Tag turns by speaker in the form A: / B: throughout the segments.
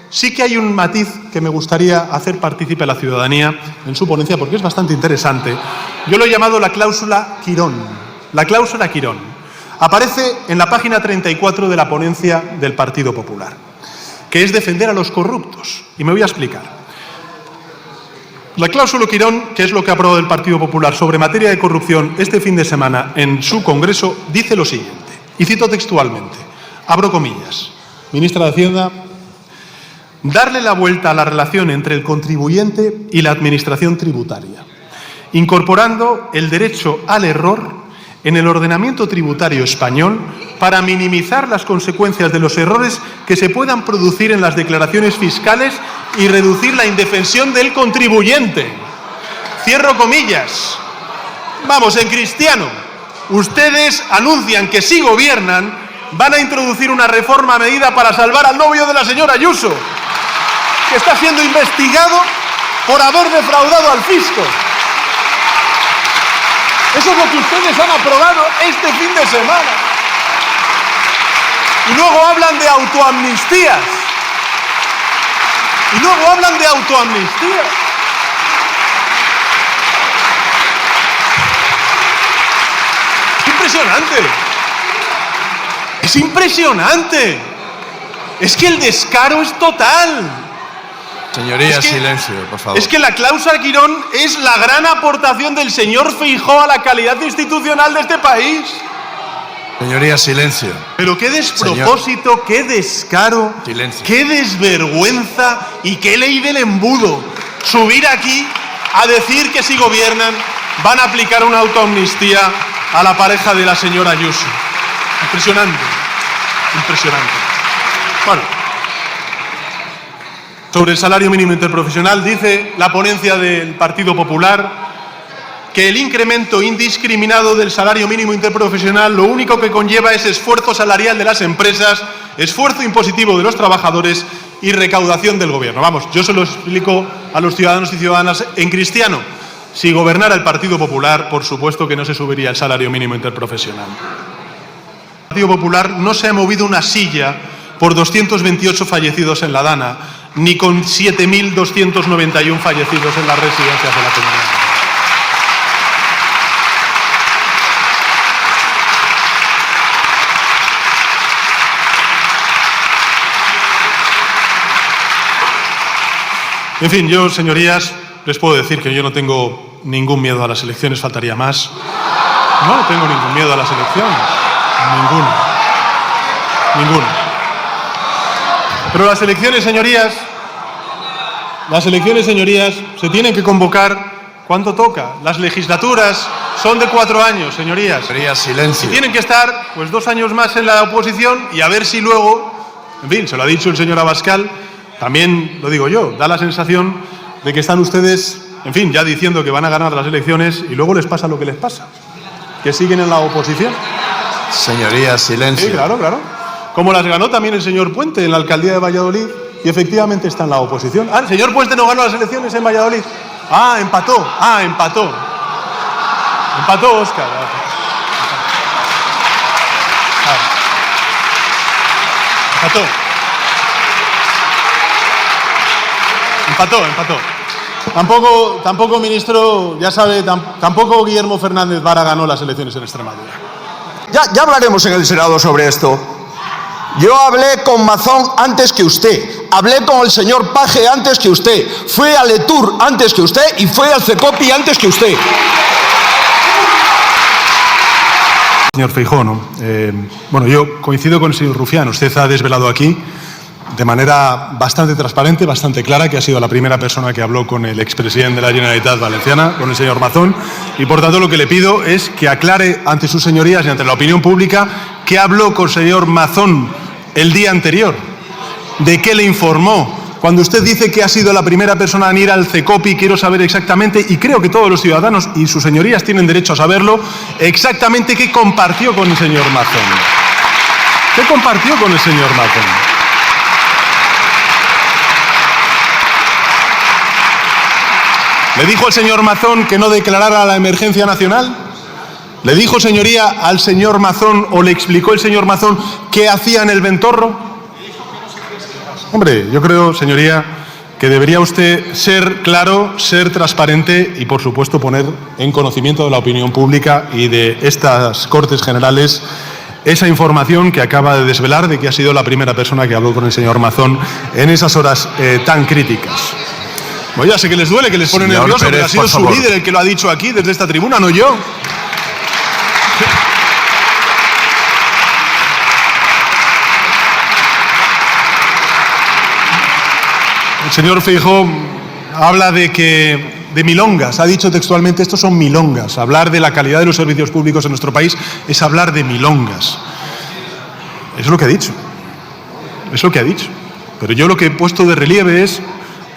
A: Sí que hay un matiz que me gustaría hacer partícipe a la ciudadanía en su ponencia porque es bastante interesante. Yo lo he llamado la cláusula Quirón. La cláusula Quirón. Aparece en la página 34 de la ponencia del Partido Popular, que es defender a los corruptos. Y me voy a explicar. La cláusula Quirón, que es lo que ha aprobado el Partido Popular sobre materia de corrupción este fin de semana en su Congreso, dice lo siguiente, y cito textualmente, abro comillas, ministra de Hacienda, darle la vuelta a la relación entre el contribuyente y la administración tributaria, incorporando el derecho al error en el ordenamiento tributario español para minimizar las consecuencias de los errores que se puedan producir en las declaraciones fiscales y reducir la indefensión del contribuyente. Cierro comillas. Vamos, en cristiano, ustedes anuncian que si gobiernan van a introducir una reforma a medida para salvar al novio de la señora Ayuso, que está siendo investigado por haber defraudado al fisco. Eso es lo que ustedes han aprobado este fin de semana. Y luego hablan de autoamnistías. Es impresionante. Es impresionante. Es que el descaro es total.
B: Señoría, silencio, por favor.
A: Es que la cláusula Quirón es la gran aportación del señor Feijóo a la calidad institucional de este país.
B: Señoría, silencio.
A: Pero qué despropósito, señor. Qué descaro,
B: silencio.
A: Qué desvergüenza y qué ley del embudo. Subir aquí a decir que si gobiernan van a aplicar una autoamnistía a la pareja de la señora Ayuso. Impresionante, impresionante. Bueno. Sobre el salario mínimo interprofesional, dice la ponencia del Partido Popular que el incremento indiscriminado del salario mínimo interprofesional lo único que conlleva es esfuerzo salarial de las empresas, esfuerzo impositivo de los trabajadores y recaudación del gobierno. Vamos, yo se lo explico a los ciudadanos y ciudadanas en cristiano. Si gobernara el Partido Popular, por supuesto que no se subiría el salario mínimo interprofesional. El Partido Popular no se ha movido una silla por 228 fallecidos en la Dana, ni con 7.291 fallecidos en las residencias de la comunidad. En fin, yo, señorías, les puedo decir que yo no tengo ningún miedo a las elecciones, faltaría más. No tengo ningún miedo a las elecciones. Ninguno. Pero las elecciones, señorías, se tienen que convocar cuando toca. Las legislaturas son de 4 años, señorías.
B: Señoría, silencio.
A: Y tienen que estar, pues, 2 años más en la oposición y a ver si luego, en fin, se lo ha dicho el señor Abascal, también lo digo yo, da la sensación de que están ustedes, en fin, ya diciendo que van a ganar las elecciones y luego les pasa lo que les pasa, que siguen en la oposición.
B: Señoría, silencio.
A: Sí, claro. Como las ganó también el señor Puente en la alcaldía de Valladolid y efectivamente está en la oposición. Ah, el señor Puente no ganó las elecciones en Valladolid. Empató. Empató Óscar. Empató. Tampoco, ministro, ya sabe, tampoco Guillermo Fernández Vara ganó las elecciones en Extremadura.
C: Ya hablaremos en el Senado sobre esto. Yo hablé con Mazón antes que usted, hablé con el señor Paje antes que usted, fui a Letour antes que usted y fui al CECOPI antes que usted.
A: Señor Feijóo, ¿no? Bueno, yo coincido con el señor Rufián. Usted ha desvelado aquí de manera bastante transparente, bastante clara, que ha sido la primera persona que habló con el expresidente de la Generalitat Valenciana, con el señor Mazón, y por tanto lo que le pido es que aclare ante sus señorías y ante la opinión pública qué habló con el señor Mazón el día anterior, de qué le informó. Cuando usted dice que ha sido la primera persona en ir al CECOPI, quiero saber exactamente, y creo que todos los ciudadanos y sus señorías tienen derecho a saberlo, exactamente qué compartió con el señor Mazón. ¿Qué compartió con el señor Mazón? ¿Le dijo el señor Mazón que no declarara la emergencia nacional? ¿Le dijo, señoría, al señor Mazón o le explicó el señor Mazón qué hacía en el Ventorro? Hombre, yo creo, señoría, que debería usted ser claro, ser transparente y, por supuesto, poner en conocimiento de la opinión pública y de estas Cortes Generales esa información que acaba de desvelar de que ha sido la primera persona que habló con el señor Mazón en esas horas tan críticas. Bueno, ya sé que les duele, que les pone
B: Señor
A: nervioso,
B: Pérez,
A: pero ha sido
B: por
A: su
B: favor.
A: líder el que lo ha dicho aquí desde esta tribuna, no yo. El señor Feijóo habla de milongas, ha dicho textualmente, estos son milongas. Hablar de la calidad de los servicios públicos en nuestro país es hablar de milongas. Es lo que ha dicho. Es lo que ha dicho. Pero yo lo que he puesto de relieve es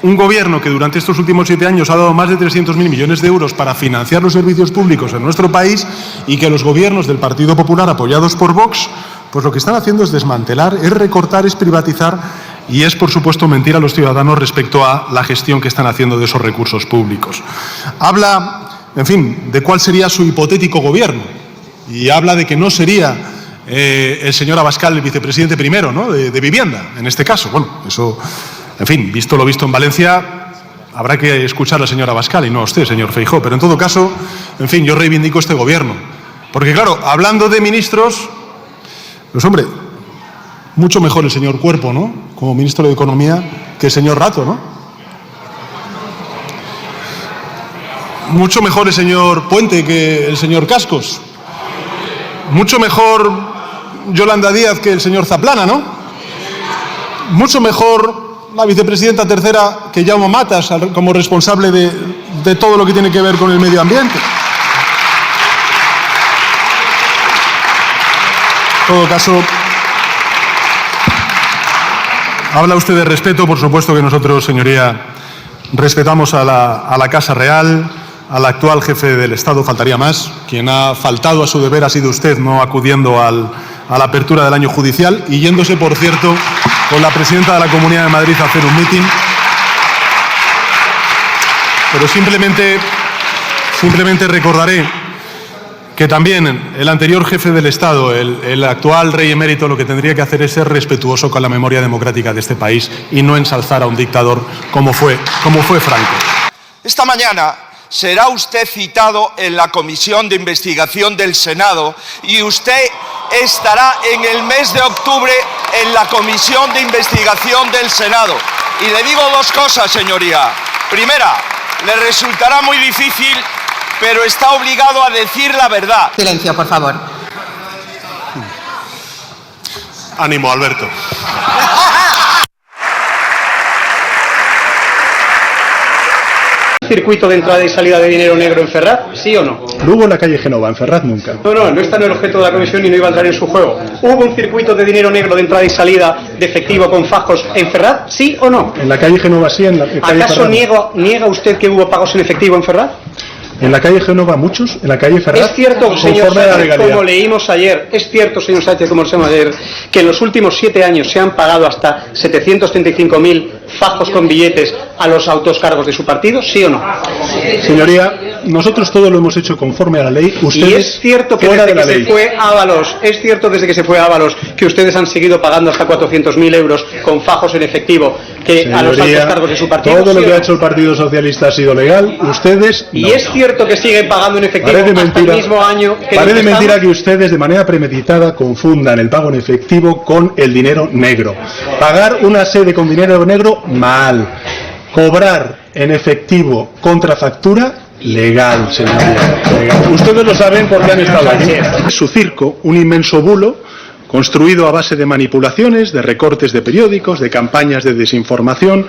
A: un gobierno que durante estos últimos 7 años ha dado más de 300.000 millones de euros para financiar los servicios públicos en nuestro país y que los gobiernos del Partido Popular, apoyados por Vox, pues lo que están haciendo es desmantelar, es recortar, es privatizar y es, por supuesto, mentir a los ciudadanos respecto a la gestión que están haciendo de esos recursos públicos. Habla, en fin, de cuál sería su hipotético gobierno y habla de que no sería el señor Abascal el vicepresidente primero, ¿no?, de Vivienda, en este caso. Bueno, eso, en fin, visto lo visto en Valencia, habrá que escuchar a la señora Abascal y no a usted, señor Feijóo. Pero en todo caso, en fin, yo reivindico este gobierno. Porque claro, hablando de ministros, pues hombre, mucho mejor el señor Cuerpo, ¿no?, como ministro de Economía, que el señor Rato, ¿no? Mucho mejor el señor Puente que el señor Cascos. Mucho mejor Yolanda Díaz que el señor Zaplana, ¿no? Mucho mejor la vicepresidenta tercera que Jaume Matas como responsable de todo lo que tiene que ver con el medio ambiente. En todo caso, habla usted de respeto, por supuesto que nosotros, señoría, respetamos a la Casa Real, al actual jefe del Estado, faltaría más. Quien ha faltado a su deber ha sido usted, no acudiendo a la apertura del año judicial y yéndose, por cierto, con la presidenta de la Comunidad de Madrid a hacer un mitin. Pero simplemente recordaré que también el anterior jefe del Estado, el actual rey emérito, lo que tendría que hacer es ser respetuoso con la memoria democrática de este país y no ensalzar a un dictador como fue Franco.
C: Esta mañana será usted citado en la Comisión de Investigación del Senado y usted estará en el mes de octubre en la Comisión de Investigación del Senado. Y le digo dos cosas, señoría. Primera, le resultará muy difícil, pero está obligado a decir la verdad.
D: Silencio, por favor.
A: Ánimo, Alberto.
E: ¿Circuito de entrada y salida de dinero negro en Ferraz? ¿Sí o no?
A: No hubo en la calle Génova, en Ferraz nunca.
E: No está en el objeto de la comisión y no iba a entrar en su juego. ¿Hubo un circuito de dinero negro de entrada y salida de efectivo con fajos en Ferraz? ¿Sí o no?
A: En la calle Génova sí, en la calle
E: ¿Acaso niega usted que hubo pagos en efectivo en Ferraz?
A: En la calle Génova muchos, en la calle Ferraz.
E: Es cierto, señor Sánchez, como leímos ayer, que en los últimos 7 años se han pagado hasta 735.000 fajos con billetes a los altos cargos de su partido, ¿sí o no?
A: Señoría, nosotros todo lo hemos hecho conforme a la ley. Ustedes,
E: y es cierto que desde que se fue Ábalos, que ustedes han seguido pagando hasta 400.000 euros con fajos en efectivo a los altos cargos de su partido.
A: Todo lo que ha hecho el Partido Socialista ha sido legal. Ustedes
E: y
A: no.
E: es cierto que siguen pagando en efectivo hasta el mismo año que
A: parece mentira que ustedes de manera premeditada confundan el pago en efectivo con el dinero negro. Pagar una sede con dinero negro, mal. Cobrar en efectivo contra factura, legal, señoría. Legal. Ustedes lo saben porque han estado aquí. Es su circo, un inmenso bulo construido a base de manipulaciones, de recortes de periódicos, de campañas de desinformación,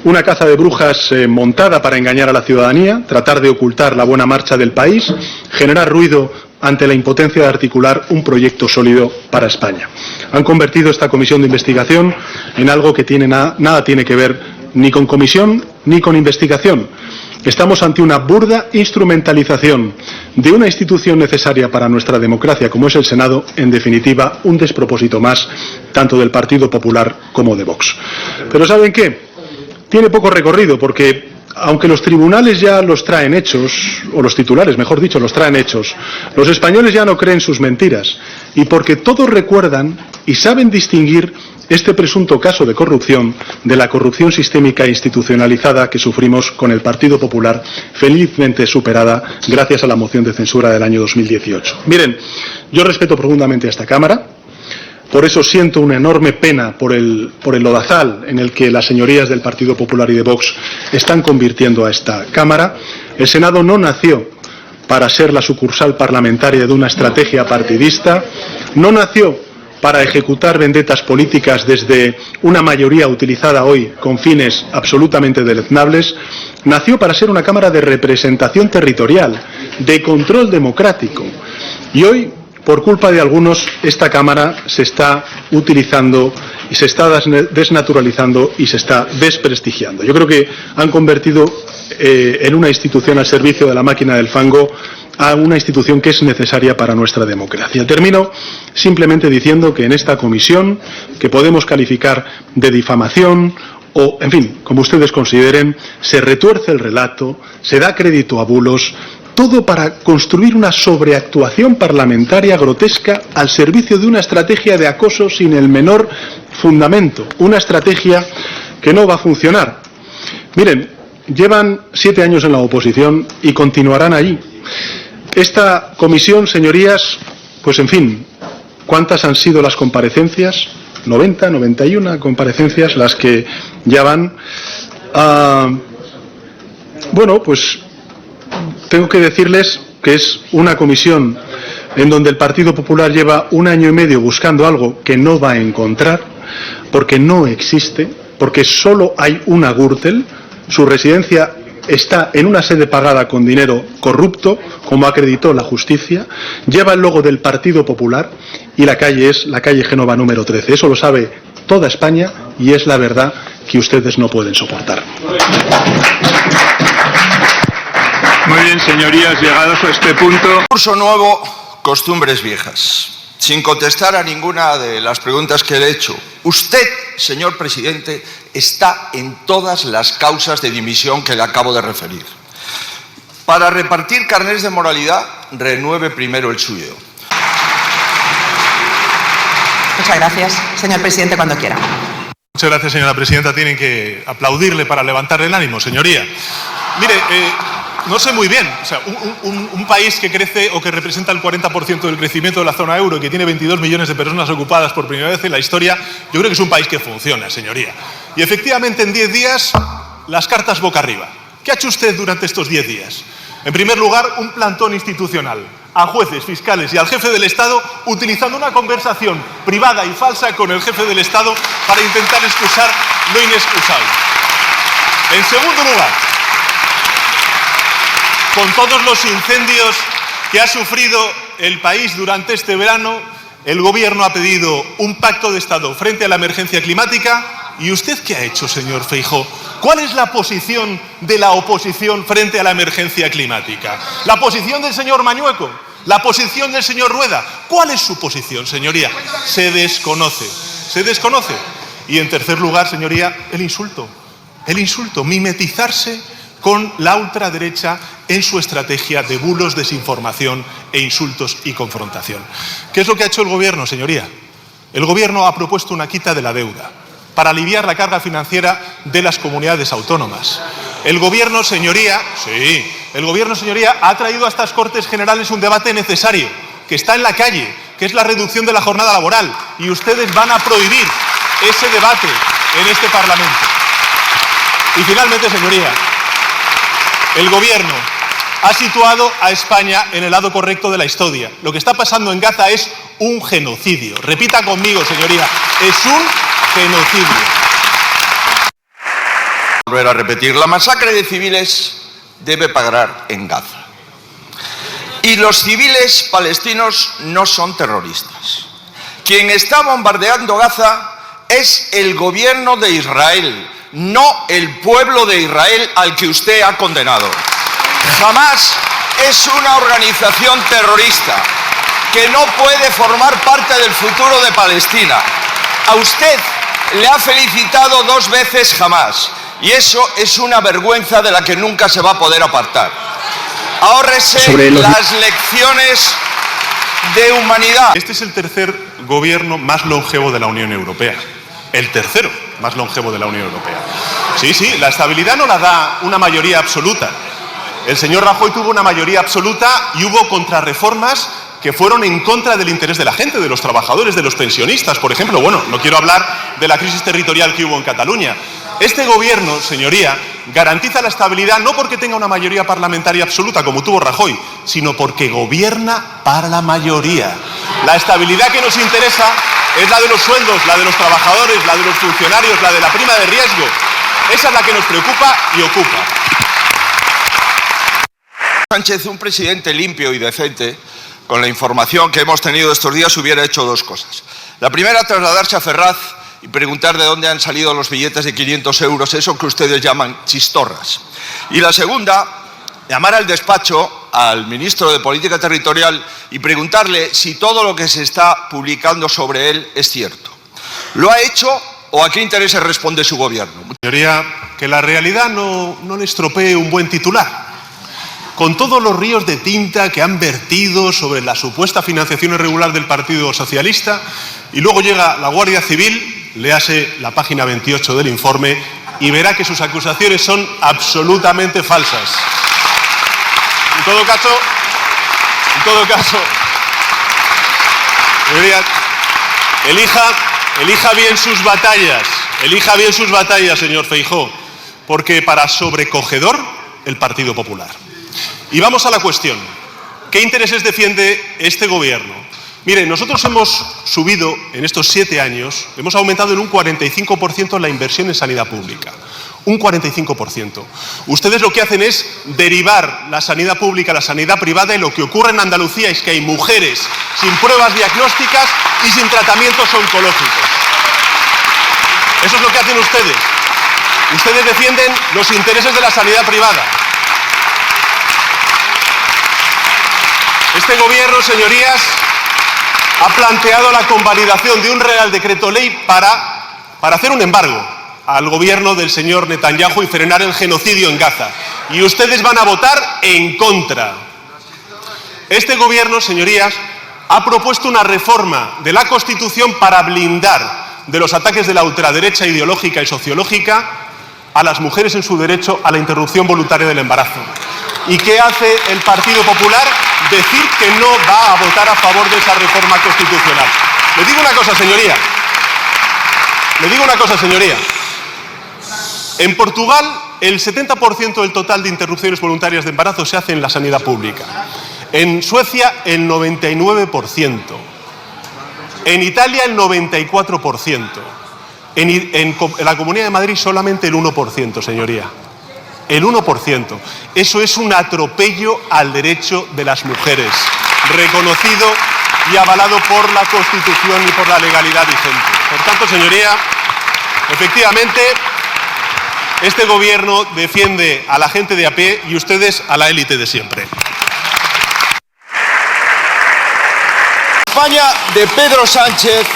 A: una caza de brujas montada para engañar a la ciudadanía, tratar de ocultar la buena marcha del país, generar ruido ante la impotencia de articular un proyecto sólido para España. Han convertido esta comisión de investigación en algo que nada tiene que ver ni con comisión ni con investigación. Estamos ante una burda instrumentalización de una institución necesaria para nuestra democracia como es el Senado, en definitiva, un despropósito más, tanto del Partido Popular como de Vox. Pero ¿saben qué? Tiene poco recorrido porque, aunque los tribunales ya los traen hechos, o los titulares, mejor dicho, los traen hechos, los españoles ya no creen sus mentiras, y porque todos recuerdan y saben distinguir este presunto caso de corrupción, de la corrupción sistémica e institucionalizada que sufrimos con el Partido Popular, felizmente superada gracias a la moción de censura del año 2018. Miren, yo respeto profundamente a esta Cámara. Por eso siento una enorme pena por el lodazal en el que las señorías del Partido Popular y de Vox están convirtiendo a esta Cámara. El Senado no nació para ser la sucursal parlamentaria de una estrategia partidista, no nació para ejecutar vendetas políticas desde una mayoría utilizada hoy con fines absolutamente deleznables, nació para ser una Cámara de representación territorial, de control democrático. Y hoy, por culpa de algunos, esta Cámara se está utilizando y se está desnaturalizando y se está desprestigiando. Yo creo que han convertido en una institución al servicio de la máquina del fango a una institución que es necesaria para nuestra democracia. Termino simplemente diciendo que en esta comisión, que podemos calificar de difamación o, en fin, como ustedes consideren, se retuerce el relato, se da crédito a bulos, todo para construir una sobreactuación parlamentaria grotesca al servicio de una estrategia de acoso sin el menor fundamento, una estrategia que no va a funcionar. Miren, llevan 7 años en la oposición y continuarán allí. Esta comisión, señorías, pues en fin, ¿cuántas han sido las comparecencias? 90, 91 comparecencias las que ya van. Bueno, pues tengo que decirles que es una comisión en donde el Partido Popular lleva 1 año y medio buscando algo que no va a encontrar, porque no existe, porque solo hay una Gürtel, su residencia está en una sede pagada con dinero corrupto, como acreditó la justicia, lleva el logo del Partido Popular y la calle es la calle Génova número 13. Eso lo sabe toda España y es la verdad que ustedes no pueden soportar.
D: Muy bien, señorías, llegados a este punto.
C: Curso nuevo, costumbres viejas. Sin contestar a ninguna de las preguntas que le he hecho, usted, señor presidente, está en todas las causas de dimisión que le acabo de referir. Para repartir carnets de moralidad, renueve primero el suyo.
F: Muchas gracias. Señor presidente, cuando quiera.
A: Muchas gracias, señora presidenta. Tienen que aplaudirle para levantarle el ánimo, señoría. Mire, no sé muy bien, o sea, un país que crece o que representa el 40% del crecimiento de la zona euro y que tiene 22 millones de personas ocupadas por primera vez en la historia, yo creo que es un país que funciona, señoría. Y efectivamente en 10 días, las cartas boca arriba. ¿Qué ha hecho usted durante estos 10 días? En primer lugar, un plantón institucional a jueces, fiscales y al jefe del Estado utilizando una conversación privada y falsa con el jefe del Estado para intentar excusar lo inexcusable. En segundo lugar, con todos los incendios que ha sufrido el país durante este verano, el Gobierno ha pedido un pacto de Estado frente a la emergencia climática. ¿Y usted qué ha hecho, señor Feijóo? ¿Cuál es la posición de la oposición frente a la emergencia climática? ¿La posición del señor Mañueco? ¿La posición del señor Rueda? ¿Cuál es su posición, señoría? Se desconoce, se desconoce. Y en tercer lugar, señoría, el insulto, mimetizarse con la ultraderecha en su estrategia de bulos, desinformación e insultos y confrontación. ¿Qué es lo que ha hecho el Gobierno, señoría? El Gobierno ha propuesto una quita de la deuda para aliviar la carga financiera de las comunidades autónomas. El Gobierno, señoría, ha traído a estas Cortes Generales un debate necesario, que está en la calle, que es la reducción de la jornada laboral, y ustedes van a prohibir ese debate en este Parlamento. Y finalmente, señoría, el Gobierno ha situado a España en el lado correcto de la historia. Lo que está pasando en Gaza es un genocidio. Repita conmigo, señoría, es un genocidio.
C: Volver a repetir, la masacre de civiles debe parar en Gaza. Y los civiles palestinos no son terroristas. Quien está bombardeando Gaza es el gobierno de Israel, no el pueblo de Israel al que usted ha condenado. Hamás es una organización terrorista que no puede formar parte del futuro de Palestina. A usted le ha felicitado 2 veces Hamás y eso es una vergüenza de la que nunca se va a poder apartar. Ahórrese las lecciones de humanidad.
A: Este es el tercer gobierno más longevo de la Unión Europea. el tercero más longevo de la Unión Europea. Sí, sí, la estabilidad no la da una mayoría absoluta. El señor Rajoy tuvo una mayoría absoluta y hubo contrarreformas que fueron en contra del interés de la gente, de los trabajadores, de los pensionistas, por ejemplo. Bueno, no quiero hablar de la crisis territorial que hubo en Cataluña. Este gobierno, señoría, garantiza la estabilidad no porque tenga una mayoría parlamentaria absoluta, como tuvo Rajoy, sino porque gobierna para la mayoría. La estabilidad que nos interesa es la de los sueldos, la de los trabajadores, la de los funcionarios, la de la prima de riesgo. Esa es la que nos preocupa y ocupa.
C: Sánchez, un presidente limpio y decente, con la información que hemos tenido estos días, hubiera hecho dos cosas. La primera, trasladarse a Ferraz y preguntar de dónde han salido los billetes de 500 euros, eso que ustedes llaman chistorras. Y la segunda, llamar al despacho al ministro de Política Territorial y preguntarle si todo lo que se está publicando sobre él es cierto. ¿Lo ha hecho o a qué intereses responde su gobierno?
A: Señoría, que la realidad no le estropee un buen titular. Con todos los ríos de tinta que han vertido sobre la supuesta financiación irregular del Partido Socialista, y luego llega la Guardia Civil, léase la página 28 del informe y verá que sus acusaciones son absolutamente falsas. En todo caso, señoría, elija bien sus batallas, señor Feijóo, porque para sobrecogedor el Partido Popular. Y vamos a la cuestión. ¿Qué intereses defiende este gobierno? Mire, nosotros hemos subido en estos 7 años, hemos aumentado en un 45% la inversión en sanidad pública. Un 45%. Ustedes lo que hacen es derivar la sanidad pública a la sanidad privada, y lo que ocurre en Andalucía es que hay mujeres sin pruebas diagnósticas y sin tratamientos oncológicos. Eso es lo que hacen ustedes. Ustedes defienden los intereses de la sanidad privada. Este gobierno, señorías, ha planteado la convalidación de un Real Decreto Ley para hacer un embargo al gobierno del señor Netanyahu y frenar el genocidio en Gaza. Y ustedes van a votar en contra. Este gobierno, señorías, ha propuesto una reforma de la Constitución para blindar de los ataques de la ultraderecha ideológica y sociológica a las mujeres en su derecho a la interrupción voluntaria del embarazo. ¿Y qué hace el Partido Popular? Decir que no va a votar a favor de esa reforma constitucional. Le digo una cosa, señoría. En Portugal, el 70% del total de interrupciones voluntarias de embarazo se hace en la sanidad pública. En Suecia, el 99%. En Italia, el 94%. En la Comunidad de Madrid, solamente el 1%, señoría. El 1%. Eso es un atropello al derecho de las mujeres, reconocido y avalado por la Constitución y por la legalidad vigente. Por tanto, señoría, efectivamente, este gobierno defiende a la gente de a pie y ustedes a la élite de siempre.
C: España de Pedro Sánchez,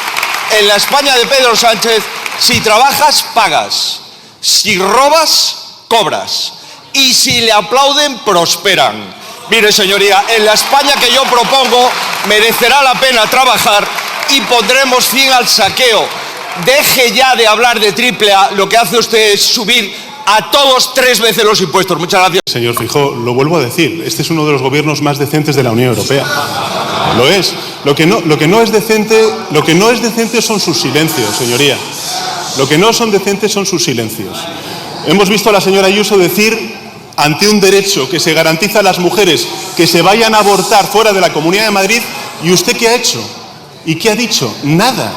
C: en la España de Pedro Sánchez, si trabajas, pagas. Si robas, cobras. Y si le aplauden, prosperan. Mire, señoría, en la España que yo propongo merecerá la pena trabajar y pondremos fin al saqueo. Deje ya de hablar de triple A, lo que hace usted es subir a todos 3 veces los impuestos. Muchas gracias.
A: Señor Feijóo, lo vuelvo a decir, este es uno de los gobiernos más decentes de la Unión Europea. Lo es. Lo que no es decente son sus silencios, señoría. Lo que no son decentes son sus silencios. Hemos visto a la señora Ayuso decir, ante un derecho que se garantiza a las mujeres que se vayan a abortar fuera de la Comunidad de Madrid, ¿y usted qué ha hecho? ¿Y qué ha dicho? Nada,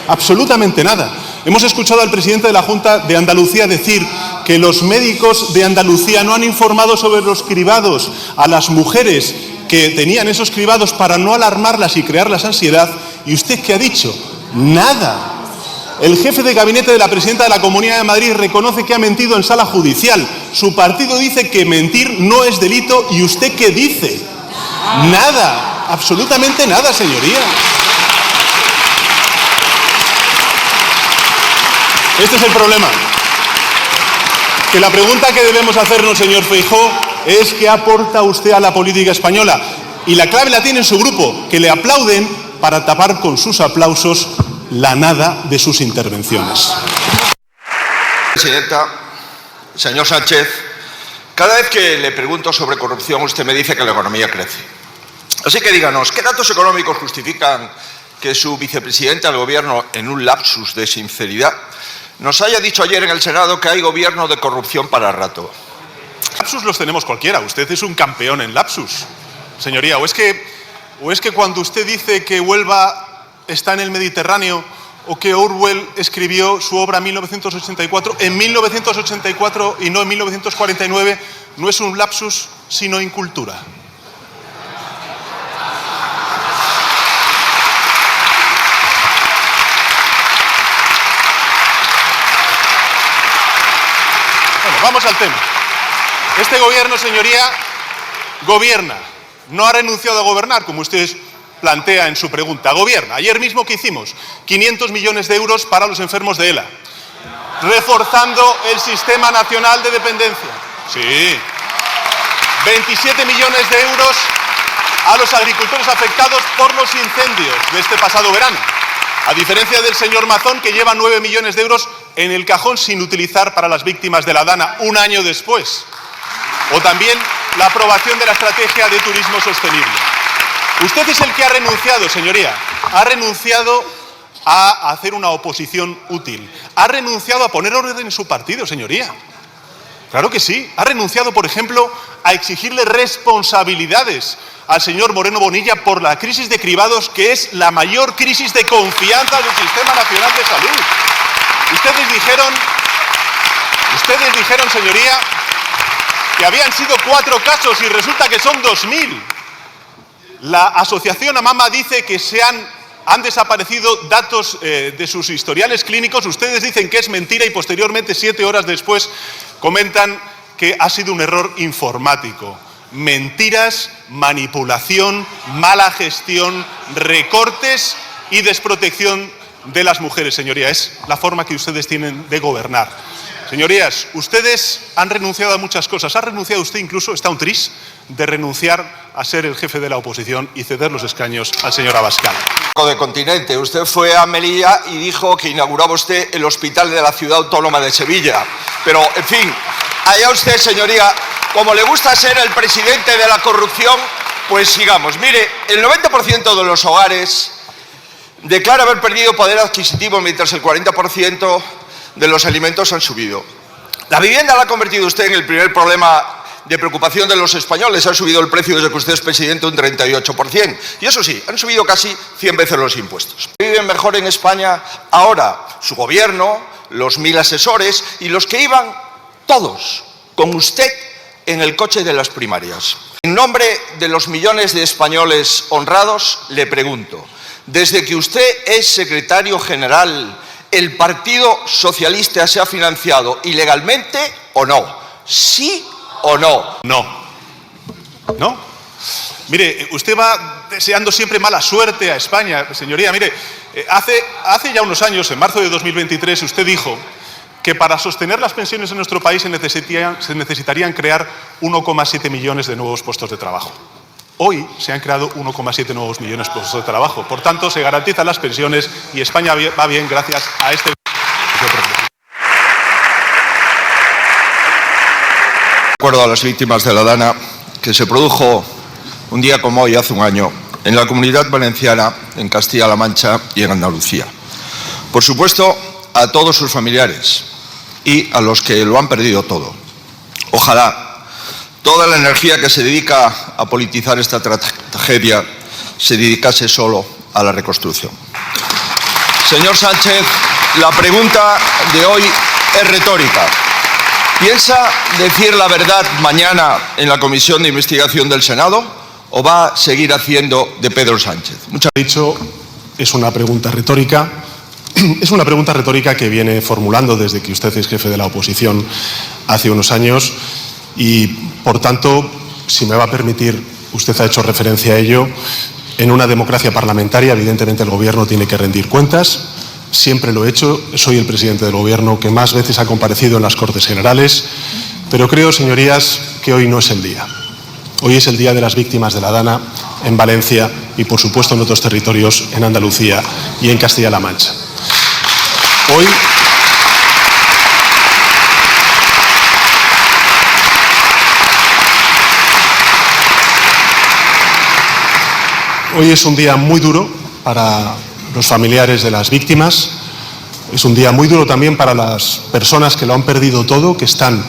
A: absolutamente nada. Hemos escuchado al presidente de la Junta de Andalucía decir que los médicos de Andalucía no han informado sobre los cribados a las mujeres que tenían esos cribados para no alarmarlas y crearles ansiedad. ¿Y usted qué ha dicho? Nada. El jefe de gabinete de la presidenta de la Comunidad de Madrid reconoce que ha mentido en sala judicial. Su partido dice que mentir no es delito. ¿Y usted qué dice? Nada, absolutamente nada, señoría. Este es el problema. Que la pregunta que debemos hacernos, señor Feijóo, es ¿qué aporta usted a la política española? Y la clave la tiene en su grupo, que le aplauden para tapar con sus aplausos la nada de sus intervenciones.
C: Presidenta, señor Sánchez, cada vez que le pregunto sobre corrupción, usted me dice que la economía crece. Así que díganos, ¿qué datos económicos justifican que su vicepresidenta del Gobierno, en un lapsus de sinceridad, nos haya dicho ayer en el Senado que hay gobierno de corrupción para rato?
A: Lapsus los tenemos cualquiera. Usted es un campeón en lapsus, señoría. ¿O es que cuando usted dice que Huelva está en el Mediterráneo o que Orwell escribió su obra 1984 en 1984 y no en 1949, no es un lapsus sino incultura? Bueno, vamos al tema. Este gobierno, señoría, gobierna. No ha renunciado a gobernar, como usted plantea en su pregunta. Gobierna. Ayer mismo, ¿qué hicimos? 500 millones de euros para los enfermos de ELA. Reforzando el Sistema Nacional de Dependencia. Sí. 27 millones de euros a los agricultores afectados por los incendios de este pasado verano. A diferencia del señor Mazón, que lleva 9 millones de euros en el cajón sin utilizar para las víctimas de la Dana un año después. O también la aprobación de la estrategia de turismo sostenible. Usted es el que ha renunciado, señoría. Ha renunciado a hacer una oposición útil. Ha renunciado a poner orden en su partido, señoría. Claro que sí. Ha renunciado, por ejemplo, a exigirle responsabilidades al señor Moreno Bonilla por la crisis de cribados, que es la mayor crisis de confianza del Sistema Nacional de Salud. Ustedes dijeron, señoría, que habían sido 4 casos y resulta que son 2000. La asociación AMAMA dice que han desaparecido datos de sus historiales clínicos. Ustedes dicen que es mentira y posteriormente, 7 horas después, comentan que ha sido un error informático. Mentiras, manipulación, mala gestión, recortes y desprotección de las mujeres, señoría. Es la forma que ustedes tienen de gobernar. Señorías, ustedes han renunciado a muchas cosas. ¿Ha renunciado usted incluso, está un tris, de renunciar a ser el jefe de la oposición y ceder los escaños al señor Abascal?
C: De continente, usted fue a Melilla y dijo que inauguraba usted el hospital de la Ciudad Autónoma de Sevilla. Pero, en fin, allá usted, señoría, como le gusta ser el presidente de la corrupción, pues sigamos. Mire, el 90% de los hogares declara haber perdido poder adquisitivo, mientras el 40% de los alimentos han subido. La vivienda la ha convertido usted en el primer problema de preocupación de los españoles. Ha subido el precio desde que usted es presidente un 38%. Y eso sí, han subido casi 100 veces los impuestos. Viven mejor en España ahora su gobierno, los 1000 asesores y los que iban todos con usted en el coche de las primarias. En nombre de los millones de españoles honrados, le pregunto, desde que usted es secretario general, ¿el Partido Socialista se ha financiado ilegalmente o no? ¿Sí o no?
A: No. ¿No? Mire, usted va deseando siempre mala suerte a España, señoría. Mire, hace ya unos años, en marzo de 2023, usted dijo que para sostener las pensiones en nuestro país se necesitarían crear 1,7 millones de nuevos puestos de trabajo. Hoy se han creado 1,7 nuevos millones de puestos de trabajo. Por tanto, se garantizan las pensiones y España va bien gracias a este...
C: Recuerdo a las víctimas de la Dana que se produjo un día como hoy, hace un año, en la Comunidad Valenciana, en Castilla-La Mancha y en Andalucía. Por supuesto, a todos sus familiares y a los que lo han perdido todo. Ojalá toda la energía que se dedica a politizar esta tragedia se dedicase solo a la reconstrucción. Señor Sánchez, la pregunta de hoy es retórica. ¿Piensa decir la verdad mañana en la comisión de investigación del Senado o va a seguir haciendo de Pedro Sánchez?
A: Es una pregunta retórica. Es una pregunta retórica que viene formulando desde que usted es jefe de la oposición hace unos años y, por tanto, si me va a permitir, usted ha hecho referencia a ello, en una democracia parlamentaria, evidentemente el Gobierno tiene que rendir cuentas. Siempre lo he hecho, soy el presidente del Gobierno que más veces ha comparecido en las Cortes Generales, pero creo, señorías, que hoy no es el día. Hoy es el día de las víctimas de la Dana en Valencia y, por supuesto, en otros territorios, en Andalucía y en Castilla-La Mancha. Hoy es un día muy duro para los familiares de las víctimas, es un día muy duro también para las personas que lo han perdido todo, que están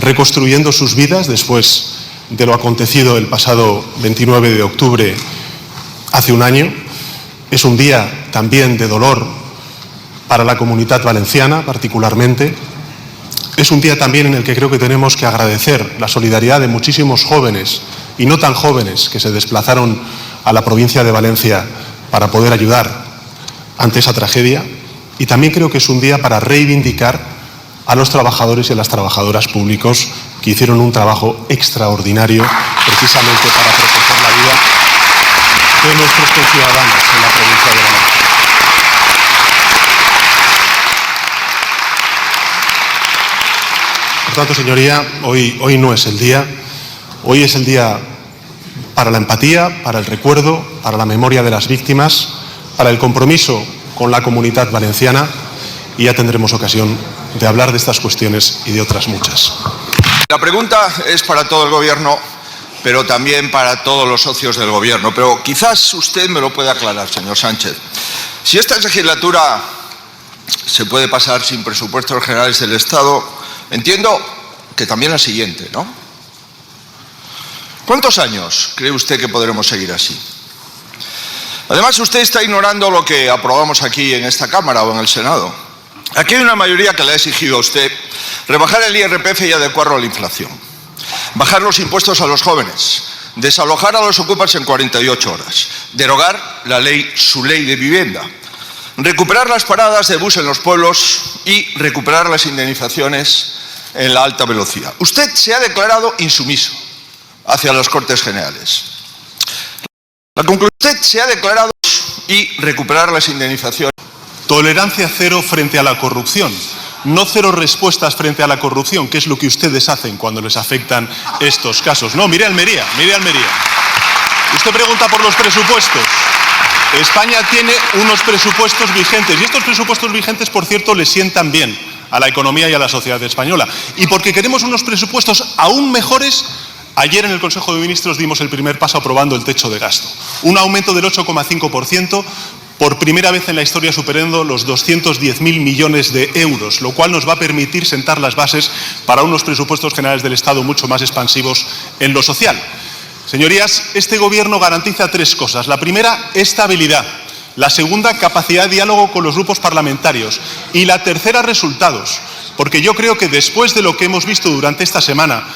A: reconstruyendo sus vidas después de lo acontecido el pasado 29 de octubre, hace un año. Es un día también de dolor para la Comunitat Valenciana, particularmente. Es un día también en el que creo que tenemos que agradecer la solidaridad de muchísimos jóvenes y no tan jóvenes que se desplazaron a la provincia de Valencia para poder ayudar ante esa tragedia. Y también creo que es un día para reivindicar a los trabajadores y a las trabajadoras públicos que hicieron un trabajo extraordinario precisamente para proteger la vida de nuestros conciudadanos en la provincia de Valencia. Por tanto, señoría, hoy no es el día. Hoy es el día para la empatía, para el recuerdo, para la memoria de las víctimas, para el compromiso con la Comunitat Valenciana, y ya tendremos ocasión de hablar de estas cuestiones y de otras muchas.
C: La pregunta es para todo el Gobierno, pero también para todos los socios del Gobierno. Pero quizás usted me lo pueda aclarar, señor Sánchez. Si esta legislatura se puede pasar sin presupuestos generales del Estado, entiendo que también la siguiente, ¿no? ¿Cuántos años cree usted que podremos seguir así? Además, usted está ignorando lo que aprobamos aquí en esta Cámara o en el Senado. Aquí hay una mayoría que le ha exigido a usted rebajar el IRPF y adecuarlo a la inflación, bajar los impuestos a los jóvenes, desalojar a los ocupas en 48 horas, derogar su ley de vivienda, recuperar las paradas de bus en los pueblos y recuperar las indemnizaciones en la alta velocidad. Usted se ha declarado insumiso hacia las Cortes Generales. La conclusión, usted se ha declarado y recuperar las indemnizaciones.
A: Tolerancia cero frente a la corrupción, no cero respuestas frente a la corrupción, que es lo que ustedes hacen cuando les afectan estos casos. No, mire Almería, mire Almería. Usted pregunta por los presupuestos. España tiene unos presupuestos vigentes, y estos presupuestos vigentes, por cierto, le sientan bien a la economía y a la sociedad española. Y porque queremos unos presupuestos aún mejores, ayer en el Consejo de Ministros dimos el primer paso aprobando el techo de gasto. Un aumento del 8,5%, por primera vez en la historia superando los 210.000 millones de euros, lo cual nos va a permitir sentar las bases para unos presupuestos generales del Estado mucho más expansivos en lo social. Señorías, este Gobierno garantiza tres cosas. La primera, estabilidad. La segunda, capacidad de diálogo con los grupos parlamentarios. Y la tercera, resultados. Porque yo creo que después de lo que hemos visto durante esta semana,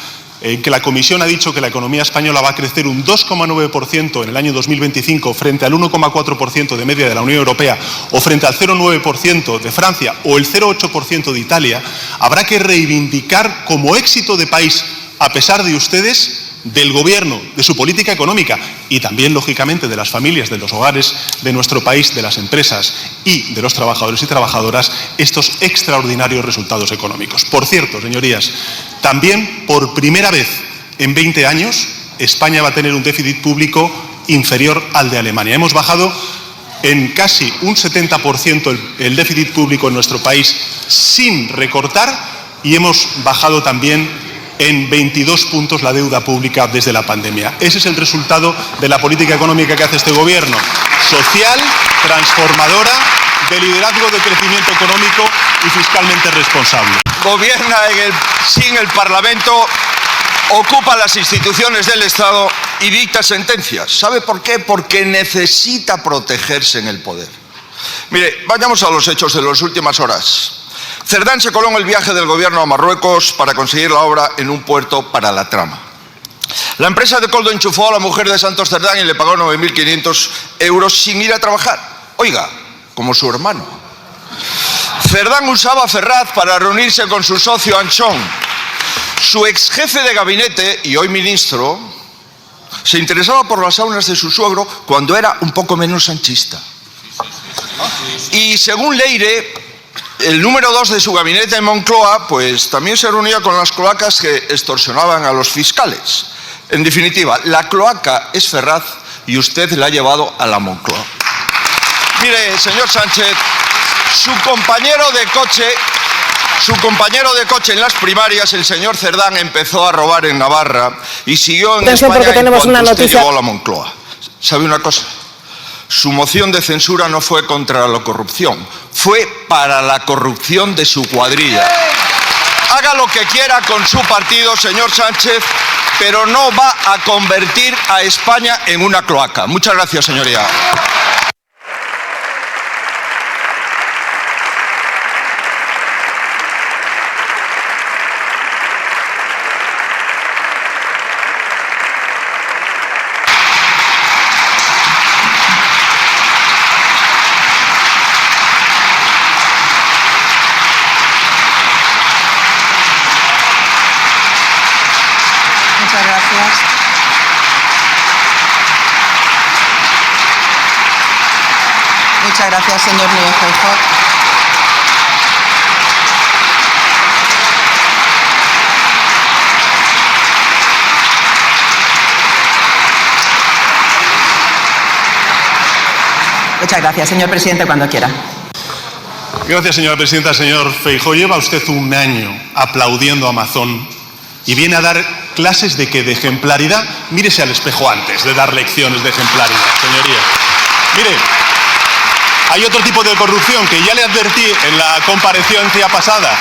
A: en que la Comisión ha dicho que la economía española va a crecer un 2,9% en el año 2025 frente al 1,4% de media de la Unión Europea, o frente al 0,9% de Francia o el 0,8% de Italia, habrá que reivindicar como éxito de país, a pesar de ustedes, del Gobierno, de su política económica y también, lógicamente, de las familias, de los hogares de nuestro país, de las empresas y de los trabajadores y trabajadoras, estos extraordinarios resultados económicos. Por cierto, señorías, también por primera vez en 20 años España va a tener un déficit público inferior al de Alemania. Hemos bajado en casi un 70% el déficit público en nuestro país sin recortar, y hemos bajado también en 22 puntos la deuda pública desde la pandemia. Ese es el resultado de la política económica que hace este Gobierno. Social, transformadora, de liderazgo de crecimiento económico y fiscalmente responsable.
C: Gobierna sin el Parlamento, ocupa las instituciones del Estado y dicta sentencias. ¿Sabe por qué? Porque necesita protegerse en el poder. Mire, vayamos a los hechos de las últimas horas. Cerdán se coló en el viaje del Gobierno a Marruecos para conseguir la obra en un puerto para la trama. La empresa de Coldo enchufó a la mujer de Santos Cerdán y le pagó 9.500 euros sin ir a trabajar. Oiga, como su hermano. Cerdán usaba a Ferraz para reunirse con su socio Anchón. Su ex jefe de gabinete, y hoy ministro, se interesaba por las saunas de su suegro cuando era un poco menos sanchista. Y según Leire, el número 2 de su gabinete en Moncloa, pues también se reunía con las cloacas que extorsionaban a los fiscales. En definitiva, la cloaca es Ferraz y usted la ha llevado a la Moncloa. Mire, señor Sánchez, Su compañero de coche en las primarias, el señor Cerdán, empezó a robar en Navarra y siguió en España
G: porque tenemos
C: en cuanto
G: una
C: usted
G: noticia.
C: llegó a la Moncloa. ¿Sabe una cosa? Su moción de censura no fue contra la corrupción, fue para la corrupción de su cuadrilla. Haga lo que quiera con su partido, señor Sánchez, pero no va a convertir a España en una cloaca. Muchas gracias, señoría.
F: Muchas gracias. Muchas gracias, señor Núñez Feijóo. Muchas gracias, señor presidente, cuando quiera.
A: Gracias, señora presidenta. Señor Feijóo, lleva usted un año aplaudiendo a Amazon y viene a dar clases de ¿qué? De ejemplaridad. Mírese al espejo antes de dar lecciones de ejemplaridad, señoría. Mire, hay otro tipo de corrupción que ya le advertí en la comparecencia pasada.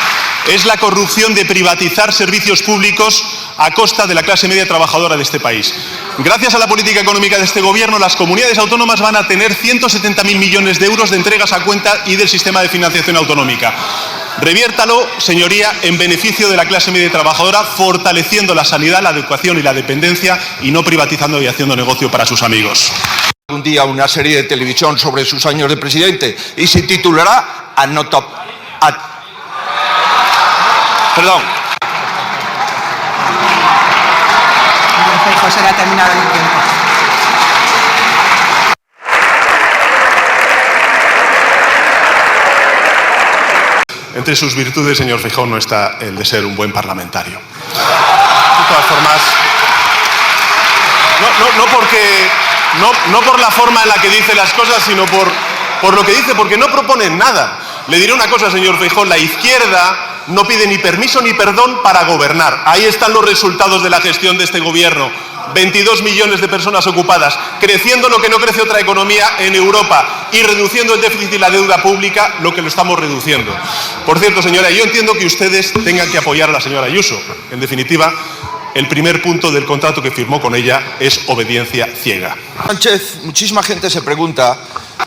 A: Es la corrupción de privatizar servicios públicos a costa de la clase media trabajadora de este país. Gracias a la política económica de este gobierno, las comunidades autónomas van a tener 170.000 millones de euros de entregas a cuenta y del sistema de financiación autonómica. Reviértalo, señoría, en beneficio de la clase media trabajadora, fortaleciendo la sanidad, la educación y la dependencia y no privatizando y haciendo negocio para sus amigos.
C: Un día una serie de televisión sobre sus años de presidente y se titulará Perdón.
F: Señor Feijóo, se le ha terminado el tiempo.
A: Entre sus virtudes, señor Feijóo, no está el de ser un buen parlamentario. De todas formas, no por la forma en la que dice las cosas, sino por lo que dice, porque no proponen nada. Le diré una cosa, señor Feijóo, la izquierda no pide ni permiso ni perdón para gobernar. Ahí están los resultados de la gestión de este gobierno. 22 millones de personas ocupadas, creciendo lo que no crece otra economía en Europa y reduciendo el déficit y la deuda pública, lo que lo estamos reduciendo. Por cierto, señora, yo entiendo que ustedes tengan que apoyar a la señora Ayuso. En definitiva, el primer punto del contrato que firmó con ella es obediencia ciega.
C: Sánchez, muchísima gente se pregunta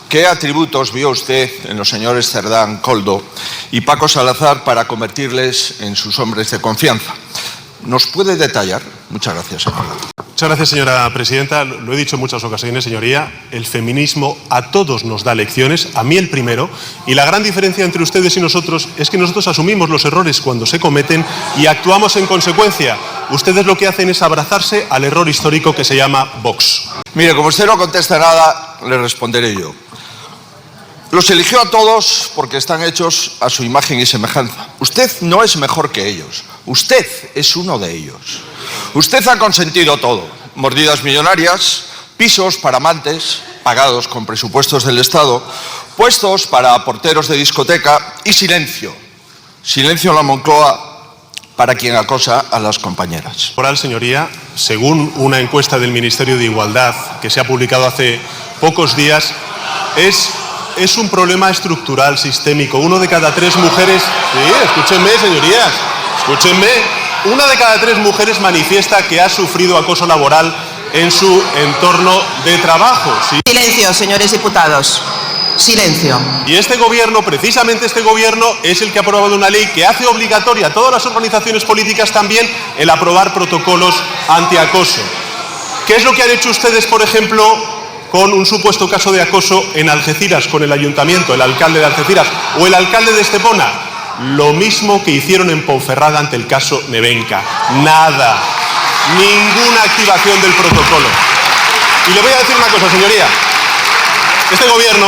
C: qué atributos vio usted en los señores Cerdán, Koldo y Paco Salazar para convertirles en sus hombres de confianza. ¿Nos puede detallar? Muchas gracias, señora.
A: Muchas gracias, señora presidenta. Lo he dicho en muchas ocasiones, señoría, el feminismo a todos nos da lecciones, a mí el primero, y la gran diferencia entre ustedes y nosotros es que nosotros asumimos los errores cuando se cometen y actuamos en consecuencia. Ustedes lo que hacen es abrazarse al error histórico que se llama Vox.
C: Mire, como usted no contesta nada, le responderé yo. Los eligió a todos porque están hechos a su imagen y semejanza. Usted no es mejor que ellos. Usted es uno de ellos. Usted ha consentido todo. Mordidas millonarias, pisos para amantes, pagados con presupuestos del Estado, puestos para porteros de discoteca y silencio. Silencio en la Moncloa para quien acosa a las compañeras.
A: Moral, señoría, según una encuesta del Ministerio de Igualdad que se ha publicado hace pocos días, es un problema estructural, sistémico. 1 de cada 3 mujeres... Sí, escúchenme, señorías, escúchenme. 1 de cada 3 mujeres manifiesta que ha sufrido acoso laboral en su entorno de trabajo. ¿Sí?
F: Silencio, señores diputados. Silencio.
A: Y este gobierno, precisamente este gobierno, es el que ha aprobado una ley que hace obligatoria a todas las organizaciones políticas también el aprobar protocolos antiacoso. ¿Qué es lo que han hecho ustedes, por ejemplo, con un supuesto caso de acoso en Algeciras, con el ayuntamiento, el alcalde de Algeciras o el alcalde de Estepona? Lo mismo que hicieron en Ponferrada ante el caso Nevenka. Nada. Ninguna activación del protocolo. Y le voy a decir una cosa, señoría. Este gobierno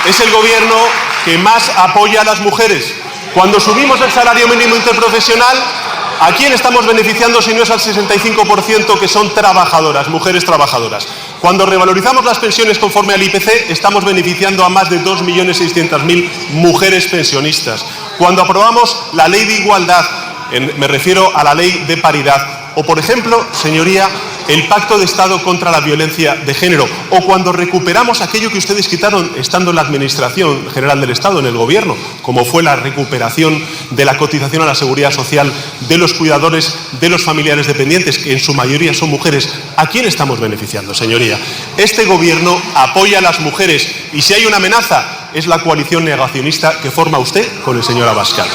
A: es el gobierno que más apoya a las mujeres. Cuando subimos el salario mínimo interprofesional, ¿a quién estamos beneficiando si no es al 65% que son trabajadoras, mujeres trabajadoras? Cuando revalorizamos las pensiones conforme al IPC, estamos beneficiando a más de 2.600.000 mujeres pensionistas. Cuando aprobamos la ley de igualdad, me refiero a la ley de paridad, o por ejemplo, señoría, el Pacto de Estado contra la violencia de género, o cuando recuperamos aquello que ustedes quitaron estando en la Administración General del Estado, en el Gobierno, como fue la recuperación de la cotización a la Seguridad Social de los cuidadores, de los familiares dependientes, que en su mayoría son mujeres. ¿A quién estamos beneficiando, señoría? Este Gobierno apoya a las mujeres y si hay una amenaza es la coalición negacionista que forma usted con el señor Abascal.